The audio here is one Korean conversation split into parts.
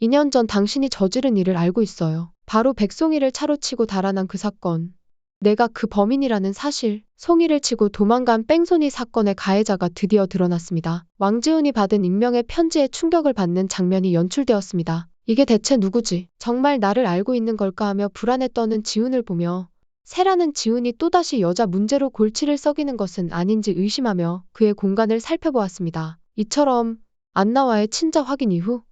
2년 전 당신이 저지른 일을 알고 있어요. 바로 백송이를 차로 치고 달아난 그 사건. 내가 그 범인이라는 사실. 송이를 치고 도망간 뺑소니 사건의 가해자가 드디어 드러났습니다. 왕지훈이 받은 익명의 편지에 충격을 받는 장면이 연출되었습니다. 이게 대체 누구지? 정말 나를 알고 있는 걸까 하며 불안에 떠는 지훈을 보며 세라는 지훈이 또다시 여자 문제로 골치를 썩이는 것은 아닌지 의심하며 그의 공간을 살펴보았습니다. 이처럼 안나와의 친자 확인 이후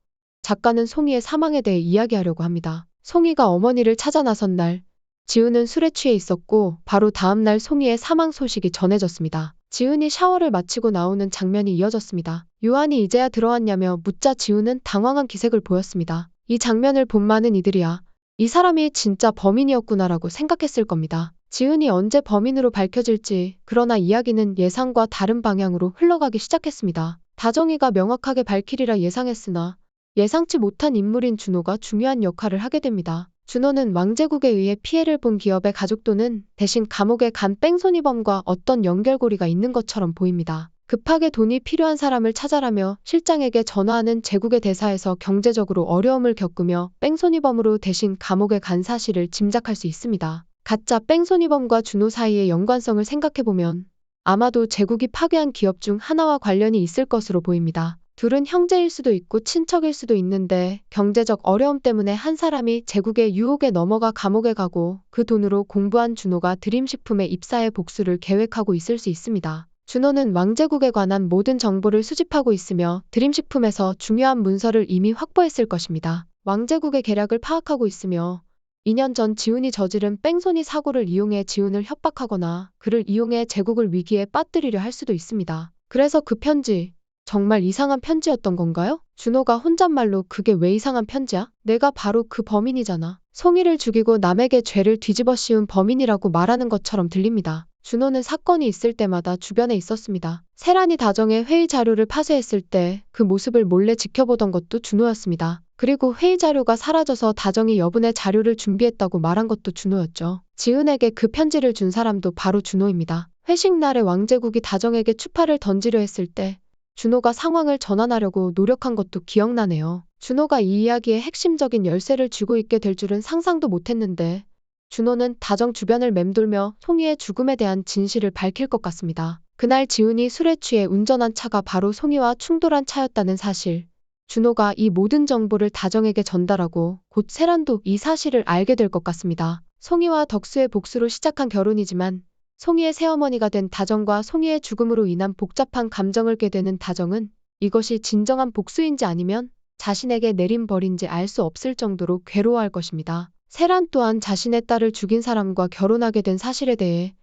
작가는 송이의 사망에 대해 이야기하려고 합니다. 송이가 어머니를 찾아 나선 날, 지훈은 술에 취해 있었고 바로 다음 날 송이의 사망 소식이 전해졌습니다. 지훈이 샤워를 마치고 나오는 장면이 이어졌습니다. 요한이 이제야 들어왔냐며 묻자 지훈은 당황한 기색을 보였습니다. 이 장면을 본 많은 이들이야 이 사람이 진짜 범인이었구나라고 생각했을 겁니다. 지훈이 언제 범인으로 밝혀질지, 그러나 이야기는 예상과 다른 방향으로 흘러가기 시작했습니다. 다정이가 명확하게 밝히리라 예상했으나 예상치 못한 인물인 준호가 중요한 역할을 하게 됩니다. 준호는 왕제국에 의해 피해를 본 기업의 가족 또는 대신 감옥에 간 뺑소니범과 어떤 연결고리가 있는 것처럼 보입니다. 급하게 돈이 필요한 사람을 찾아라며 실장에게 전화하는 제국의 대사에서 경제적으로 어려움을 겪으며 뺑소니범으로 대신 감옥에 간 사실을 짐작할 수 있습니다. 가짜 뺑소니범과 준호 사이의 연관성을 생각해보면 아마도 제국이 파괴한 기업 중 하나와 관련이 있을 것으로 보입니다. 둘은 형제일 수도 있고 친척일 수도 있는데 경제적 어려움 때문에 한 사람이 제국의 유혹에 넘어가 감옥에 가고 그 돈으로 공부한 준호가 드림식품에 입사해 복수를 계획하고 있을 수 있습니다. 준호는 왕제국에 관한 모든 정보를 수집하고 있으며 드림식품에서 중요한 문서를 이미 확보했을 것입니다. 왕제국의 계략을 파악하고 있으며 2년 전 지훈이 저지른 뺑소니 사고를 이용해 지훈을 협박하거나 그를 이용해 제국을 위기에 빠뜨리려 할 수도 있습니다. 그래서 그 편지, 정말 이상한 편지였던 건가요? 준호가 혼잣말로 그게 왜 이상한 편지야? 내가 바로 그 범인이잖아. 송이를 죽이고 남에게 죄를 뒤집어 씌운 범인이라고 말하는 것처럼 들립니다. 준호는 사건이 있을 때마다 주변에 있었습니다. 세란이 다정의 회의 자료를 파쇄했을 때 그 모습을 몰래 지켜보던 것도 준호였습니다. 그리고 회의 자료가 사라져서 다정이 여분의 자료를 준비했다고 말한 것도 준호였죠. 지은에게 그 편지를 준 사람도 바로 준호입니다. 회식 날에 왕제국이 다정에게 추파를 던지려 했을 때 준호가 상황을 전환하려고 노력한 것도 기억나네요. 준호가 이 이야기의 핵심적인 열쇠를 쥐고 있게 될 줄은 상상도 못했는데 준호는 다정 주변을 맴돌며 송이의 죽음에 대한 진실을 밝힐 것 같습니다. 그날 지훈이 술에 취해 운전한 차가 바로 송이와 충돌한 차였다는 사실. 준호가 이 모든 정보를 다정에게 전달하고 곧 세란도 이 사실을 알게 될 것 같습니다. 송이와 덕수의 복수로 시작한 결혼이지만 송이의 새어머니가 된 다정과 송이의 죽음으로 인한 복잡한 감정을 깨 되는 다정은 이것이 진정한 복수인지 아니면 자신에게 내린 벌인지 알 수 없을 정도로 괴로워할 것입니다. 세란 또한 자신의 딸을 죽인 사람과 결혼하게 된 사실에 대해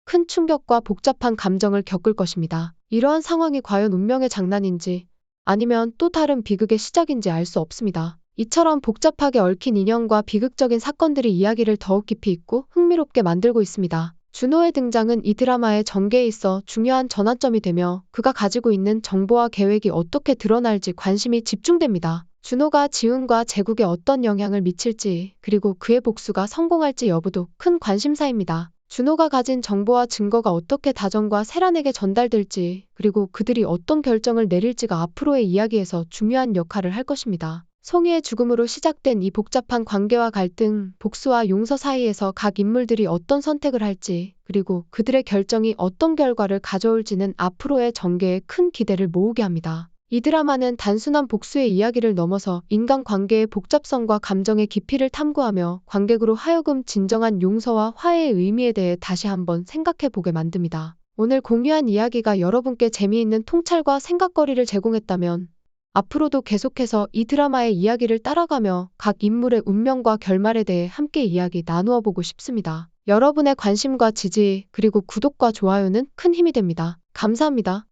큰 충격과 복잡한 감정을 겪을 것입니다. 이러한 상황이 과연 운명의 장난인지 아니면 또 다른 비극의 시작인지 알 수 없습니다. 이처럼 복잡하게 얽힌 인연과 비극적인 사건들이 이야기를 더욱 깊이 있고 흥미롭게 만들고 있습니다. 준호의 등장은 이 드라마의 전개에 있어 중요한 전환점이 되며 그가 가지고 있는 정보와 계획이 어떻게 드러날지 관심이 집중됩니다. 준호가 지훈과 제국에 어떤 영향을 미칠지 그리고 그의 복수가 성공할지 여부도 큰 관심사입니다. 준호가 가진 정보와 증거가 어떻게 다정과 세란에게 전달될지 그리고 그들이 어떤 결정을 내릴지가 앞으로의 이야기에서 중요한 역할을 할 것입니다. 송이의 죽음으로 시작된 이 복잡한 관계와 갈등, 복수와 용서 사이에서 각 인물들이 어떤 선택을 할지 그리고 그들의 결정이 어떤 결과를 가져올지는 앞으로의 전개에 큰 기대를 모으게 합니다. 이 드라마는 단순한 복수의 이야기를 넘어서 인간관계의 복잡성과 감정의 깊이를 탐구하며 관객으로 하여금 진정한 용서와 화해의 의미에 대해 다시 한번 생각해보게 만듭니다. 오늘 공유한 이야기가 여러분께 재미있는 통찰과 생각거리를 제공했다면 앞으로도 계속해서 이 드라마의 이야기를 따라가며 각 인물의 운명과 결말에 대해 함께 이야기 나누어 보고 싶습니다. 여러분의 관심과 지지 그리고 구독과 좋아요는 큰 힘이 됩니다. 감사합니다.